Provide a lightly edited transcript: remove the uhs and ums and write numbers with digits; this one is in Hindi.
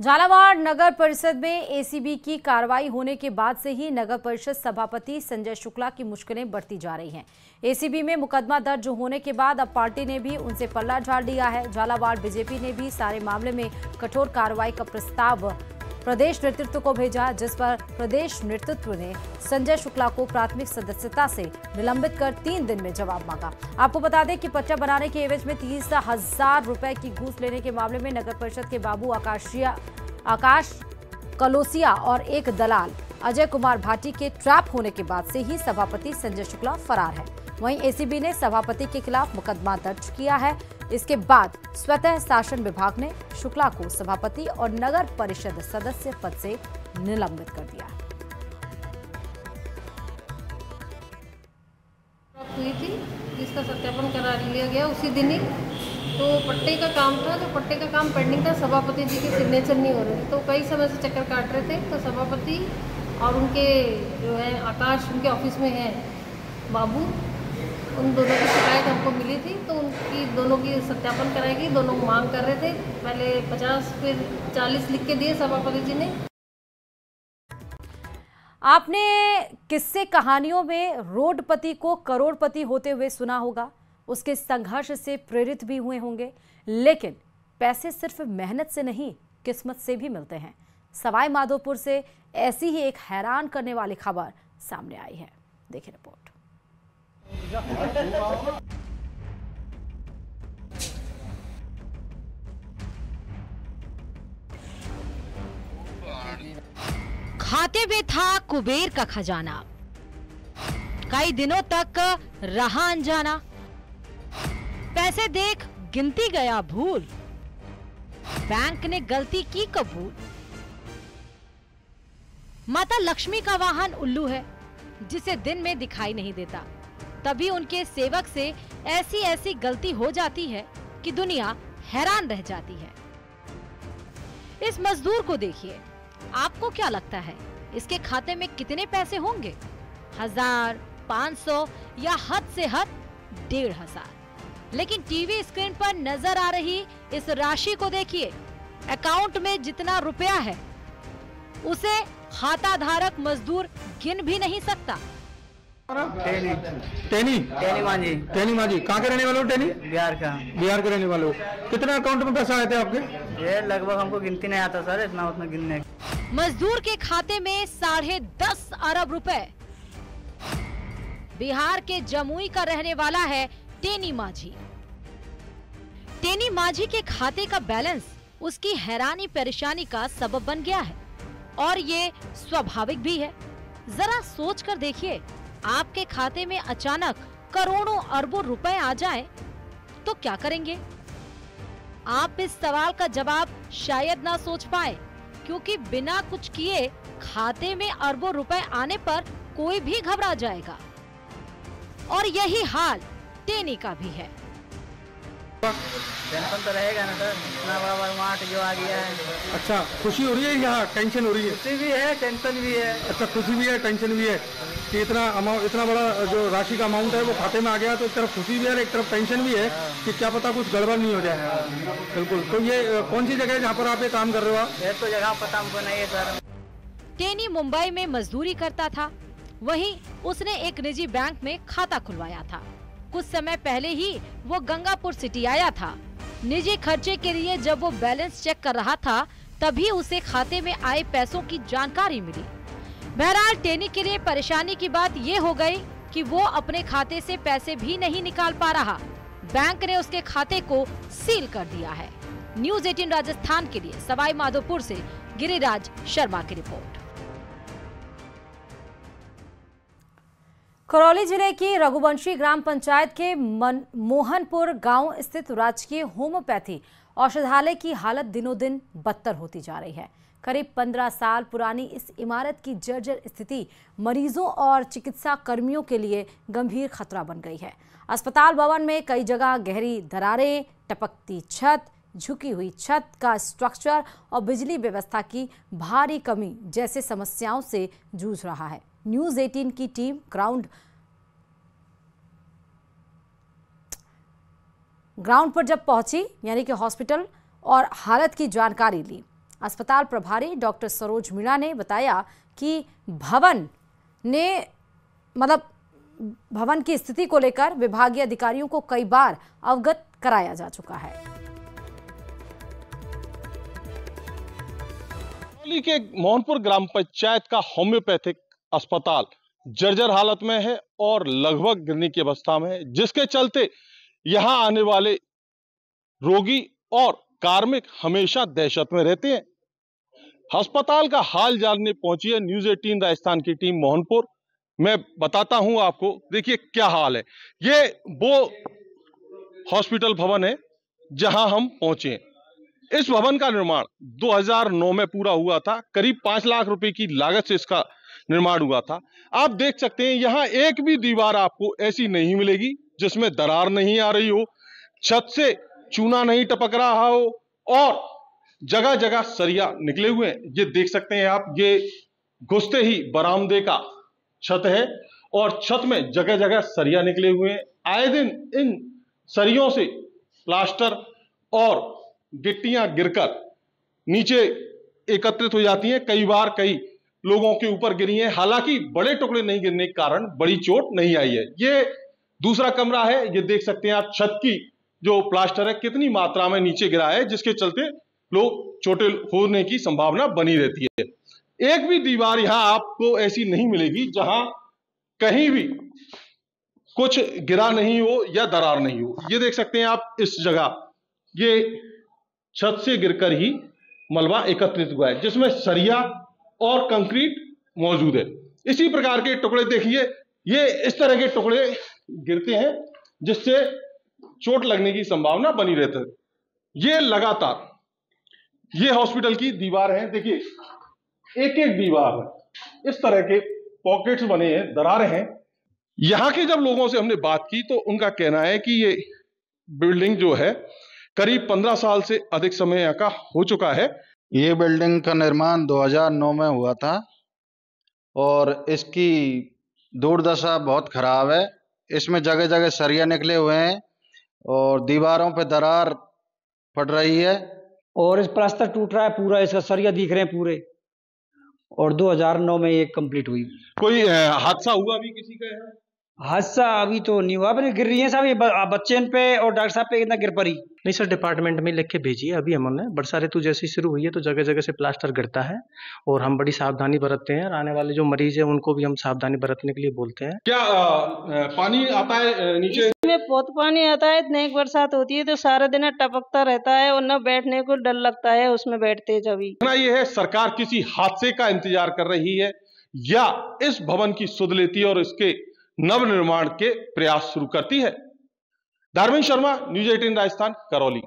झालावाड़ नगर परिषद में एसीबी की कार्रवाई होने के बाद से ही नगर परिषद सभापति संजय शुक्ला की मुश्किलें बढ़ती जा रही हैं। एसीबी में मुकदमा दर्ज होने के बाद अब पार्टी ने भी उनसे पल्ला झाड़ दिया है। झालावाड़ बीजेपी ने भी सारे मामले में कठोर कार्रवाई का प्रस्ताव प्रदेश नेतृत्व को भेजा, जिस पर प्रदेश नेतृत्व ने संजय शुक्ला को प्राथमिक सदस्यता से निलंबित कर 3 दिन में जवाब मांगा। आपको बता दें कि पर्चा बनाने के एवज में 30,000 रुपए की घूस लेने के मामले में नगर परिषद के बाबू आकाश कलोसिया और एक दलाल अजय कुमार भाटी के ट्रैप होने के बाद से ही सभापति संजय शुक्ला फरार है। वहीं एसीबी ने सभापति के खिलाफ मुकदमा दर्ज किया है। इसके बाद स्वतः शासन विभाग ने शुक्ला को सभापति और नगर परिषद सदस्य पद से निलंबित कर दिया है। हुई थी जिसका सत्यापन करा लिया गया उसी दिन ही। तो पट्टे का काम था, जो पट्टे का काम पेंडिंग था, सभापति जी के सिग्नेचर नहीं हो रहे थे, तो कई समय से चक्कर काट रहे थे। तो सभापति और उनके जो है आकाश, उनके ऑफिस में है बाबू, उन दोनों की शिकायत हमको मिली थी, तो उनकी दोनों की सत्यापन कराएगी। दोनों मांग कर रहे थे, पहले 50 फिर 40 लिख के दिए सभापति जी ने। आपने किस्से कहानियों में रोडपति को करोड़पति होते हुए सुना होगा, उसके संघर्ष से प्रेरित भी हुए होंगे, लेकिन पैसे सिर्फ मेहनत से नहीं, किस्मत से भी मिलते हैं। सवाई माधोपुर से ऐसी ही एक हैरान करने वाली खबर सामने आई है, देखिए रिपोर्ट। खाते में था कुबेर का खजाना, कई दिनों तक रहा अनजाना, पैसे देख गिनती गया भूल, बैंक ने गलती की कबूल। माता लक्ष्मी का वाहन उल्लू है, जिसे दिन में दिखाई नहीं देता, तभी उनके सेवक से ऐसी ऐसी गलती हो जाती है कि दुनिया हैरान रह जाती है। इस मजदूर को देखिए, आपको क्या लगता है इसके खाते में कितने पैसे होंगे? 1000, 500 या हद से हद 1500। लेकिन टीवी स्क्रीन पर नजर आ रही इस राशि को देखिए। अकाउंट में जितना रुपया है उसे खाता धारक मजदूर गिन भी नहीं सकता। टेनी मांझी कहाँ के रहने वाले हो? टेनी बिहार का। बिहार के रहने वाले हो। कितने अकाउंट में पैसा आए थे आपके? ये लगभग हमको गिनती नहीं आता सर, इतना उतना गिनने। मजदूर के खाते में 10.5 अरब रुपए। बिहार के जमुई का रहने वाला है टेनी मांझी। टेनी मांझी के खाते का बैलेंस उसकी हैरानी परेशानी का सबब बन गया है, और ये स्वाभाविक भी है। जरा सोच कर देखिए, आपके खाते में अचानक करोड़ों अरबों रुपए आ जाएं, तो क्या करेंगे? आप इस सवाल का जवाब शायद ना सोच पाए, क्योंकि बिना कुछ किए खाते में अरबों रुपए आने पर कोई भी घबरा जाएगा। और यही हाल टेनी का भी है। टेंशन तो रहेगा ना सर, इतना बड़ा बरमाट जो आ गया है। अच्छा, खुशी हो रही है या टेंशन हो रही है? खुशी भी है, टेंशन भी है। अच्छा, खुशी भी है, टेंशन भी है कि इतना बड़ा जो राशि का अमाउंट है वो खाते में आ गया, तो एक तरफ खुशी भी है और एक तरफ टेंशन भी है कि क्या पता कुछ गड़बड़ नहीं हो जाए। बिल्कुल। तो ये कौन सी जगह है जहाँ पर आप ये काम कर रहे हो? आप ये तो जगह पता हमको नहीं है सर। टेनी मुंबई में मजदूरी करता था, वहीं उसने एक निजी बैंक में खाता खुलवाया था। कुछ समय पहले ही वो गंगापुर सिटी आया था। निजी खर्चे के लिए जब वो बैलेंस चेक कर रहा था, तभी उसे खाते में आए पैसों की जानकारी मिली। बहरहाल टेनी के लिए परेशानी की बात ये हो गई कि वो अपने खाते से पैसे भी नहीं निकाल पा रहा। बैंक ने उसके खाते को सील कर दिया है। न्यूज़ 18 राजस्थान के लिए सवाई माधोपुर से गिरिराज शर्मा की रिपोर्ट। करौली जिले की रघुवंशी ग्राम पंचायत के मोहनपुर गांव स्थित राजकीय होम्योपैथी औषधालय की हालत दिनों दिन बदतर होती जा रही है। करीब 15 साल पुरानी इस इमारत की जर्जर स्थिति मरीजों और चिकित्सा कर्मियों के लिए गंभीर खतरा बन गई है। अस्पताल भवन में कई जगह गहरी दरारें, टपकती छत, झुकी हुई छत का स्ट्रक्चर और बिजली व्यवस्था की भारी कमी जैसे समस्याओं से जूझ रहा है। न्यूज़ 18 की टीम ग्राउंड पर जब पहुंची, यानी कि हॉस्पिटल, और हालत की जानकारी ली, अस्पताल प्रभारी डॉक्टर सरोज मीणा ने बताया कि भवन की स्थिति को लेकर विभागीय अधिकारियों को कई बार अवगत कराया जा चुका है। करौली के मोहनपुर ग्राम पंचायत का होम्योपैथिक अस्पताल जर्जर हालत में है और लगभग गिरने की अवस्था में है, जिसके चलते यहां आने वाले रोगी और कार्मिक हमेशा दहशत में रहते हैं। अस्पताल का हाल जानने पहुंची है न्यूज़ 18 राजस्थान की टीम मोहनपुर। मैं बताता हूं आपको, देखिए क्या हाल है। ये वो हॉस्पिटल भवन है जहां हम पहुंचे हैं। इस भवन का निर्माण 2009 में पूरा हुआ था। करीब 5 लाख रुपए की लागत से इसका निर्माण हुआ था। आप देख सकते हैं यहां एक भी दीवार आपको ऐसी नहीं मिलेगी जिसमें दरार नहीं आ रही हो, छत से चूना नहीं टपक रहा हो और जगह जगह सरिया निकले हुए हैं। ये देख सकते हैं आप, ये घुसते ही बरामदे का छत है और छत में जगह जगह सरिया निकले हुए हैं। आए दिन इन सरियों से प्लास्टर और गिट्टियां गिरकर नीचे एकत्रित हो जाती हैं। कई बार कई लोगों के ऊपर गिरी हैं, हालांकि बड़े टुकड़े नहीं गिरने के कारण बड़ी चोट नहीं आई है। ये दूसरा कमरा है, ये देख सकते हैं आप, छत की जो प्लास्टर है कितनी मात्रा में नीचे गिरा है, जिसके चलते लोग चोटें होने की संभावना बनी रहती है। एक भी दीवार यहां आपको ऐसी नहीं मिलेगी जहां कहीं भी कुछ गिरा नहीं हो या दरार नहीं हो। ये देख सकते हैं आप, इस जगह ये छत से गिरकर ही मलबा एकत्रित हुआ है, जिसमें सरिया और कंक्रीट मौजूद है। इसी प्रकार के टुकड़े देखिए, ये इस तरह के टुकड़े गिरते हैं जिससे चोट लगने की संभावना बनी रहती है। ये लगातार ये हॉस्पिटल की दीवार है, देखिए एक एक दीवार है, इस तरह के पॉकेट्स बने हैं, दरारें हैं। यहां के जब लोगों से हमने बात की तो उनका कहना है कि ये बिल्डिंग जो है करीब 15 साल से अधिक समय का हो चुका है। ये बिल्डिंग का निर्माण 2009 में हुआ था और इसकी दुर्दशा बहुत खराब है। इसमें जगह जगह सरिया निकले हुए हैं और दीवारों पे दरार पड़ रही है और इस प्लास्टर टूट रहा है पूरा, इसका सरिया दिख रहे हैं पूरे। और 2009 में ये कंप्लीट हुई। कोई हादसा हुआ भी किसी का है? हादसा अभी तो नहीं हुआ, गिर रही है साहब, ये बच्चे इन पे और डॉक्टर साहब पे इतना गिर पड़ी। नहीं सर, डिपार्टमेंट में लिख के भेजी है अभी हमने। बरसा ऋतु जैसी शुरू हुई है तो जगह जगह से प्लास्टर गिरता है और हम बड़ी सावधानी बरतते हैं और आने वाले जो मरीज है उनको भी हम सावधानी बरतने के लिए बोलते हैं। क्या पानी आता है नीचे? इसमें बहुत पानी आता है, इतनी एक बरसात होती है तो सारा दिन टपकता रहता है और न बैठने को डर लगता है उसमें बैठते जब। ये है सरकार किसी हादसे का इंतजार कर रही है या इस भवन की सुध लेती है और इसके नवनिर्माण के प्रयास शुरू करती है। धर्मेंद्र शर्मा, न्यूज़ 18 राजस्थान, करौली।